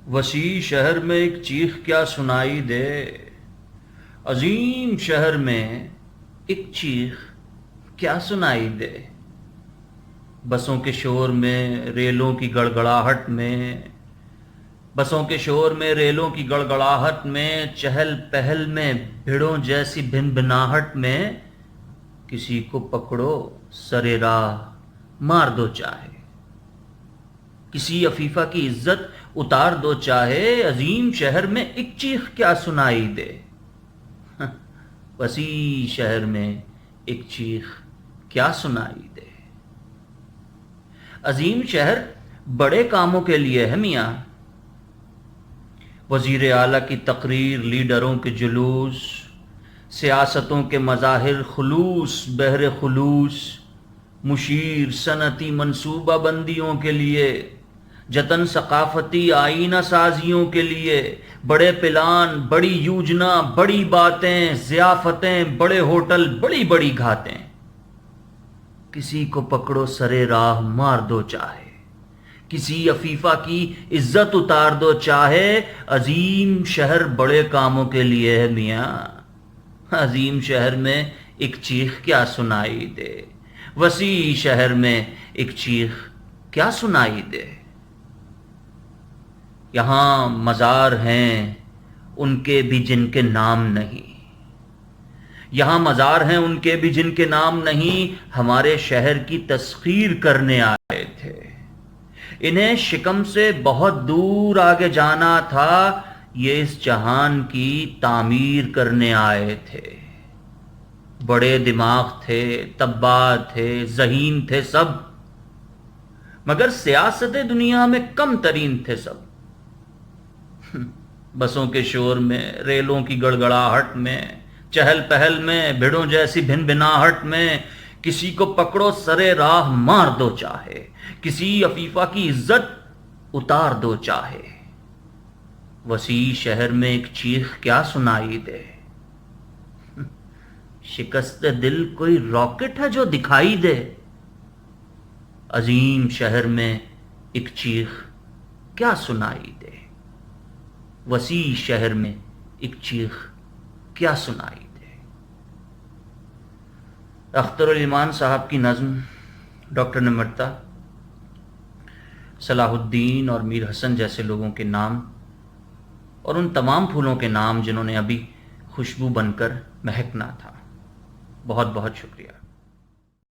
وسیع شہر میں ایک چیخ کیا سنائی دے، عظیم شہر میں ایک چیخ کیا سنائی دے۔ بسوں کے شور میں، ریلوں کی گڑگڑاہٹ میں، بسوں کے شور میں، ریلوں کی گڑگڑاہٹ میں، چہل پہل میں، بھیڑوں جیسی بھن بھناہٹ میں، کسی کو پکڑو سرے راہ مار دو چاہے، کسی عفیفہ کی عزت اتار دو چاہے، عظیم شہر میں ایک چیخ کیا سنائی دے۔ وسیع شہر میں ایک چیخ کیا سنائی دے۔ عظیم شہر بڑے کاموں کے لیے ہے میاں، وزیر اعلیٰ کی تقریر، لیڈروں کے جلوس، سیاستوں کے مظاہر خلوص بہر خلوص، مشیر صنعتی منصوبہ بندیوں کے لیے، جتن ثقافتی آئینہ سازیوں کے لیے، بڑے پلان، بڑی یوجنا، بڑی باتیں، ضیافتیں، بڑے ہوٹل، بڑی بڑی گھاتیں، کسی کو پکڑو سرے راہ مار دو چاہے، کسی عفیفہ کی عزت اتار دو چاہے، عظیم شہر بڑے کاموں کے لیے ہے میاں، عظیم شہر میں ایک چیخ کیا سنائی دے، وسیع شہر میں ایک چیخ کیا سنائی دے۔ یہاں مزار ہیں ان کے بھی جن کے نام نہیں، یہاں مزار ہیں ان کے بھی جن کے نام نہیں، ہمارے شہر کی تسخیر کرنے آئے تھے، انہیں شکم سے بہت دور آگے جانا تھا، یہ اس جہان کی تعمیر کرنے آئے تھے، بڑے دماغ تھے، طباع تھے، ذہین تھے سب، مگر سیاست دنیا میں کم ترین تھے سب۔ بسوں کے شور میں، ریلوں کی گڑگڑاہٹ میں، چہل پہل میں، بھیڑوں جیسی بھن بھناہٹ میں، کسی کو پکڑو سرے راہ مار دو چاہے، کسی عفیفہ کی عزت اتار دو چاہے، وسیع شہر میں ایک چیخ کیا سنائی دے۔ شکست دل کوئی راکٹ ہے جو دکھائی دے، عظیم شہر میں ایک چیخ کیا سنائی دے، وسیع شہر میں ایک چیخ کیا سنائی دے۔ اختر الایمان صاحب کی نظم ڈاکٹر نے مرتا صلاح الدین اور میر حسن جیسے لوگوں کے نام اور ان تمام پھولوں کے نام جنہوں نے ابھی خوشبو بن کر مہکنا تھا۔ بہت بہت شکریہ۔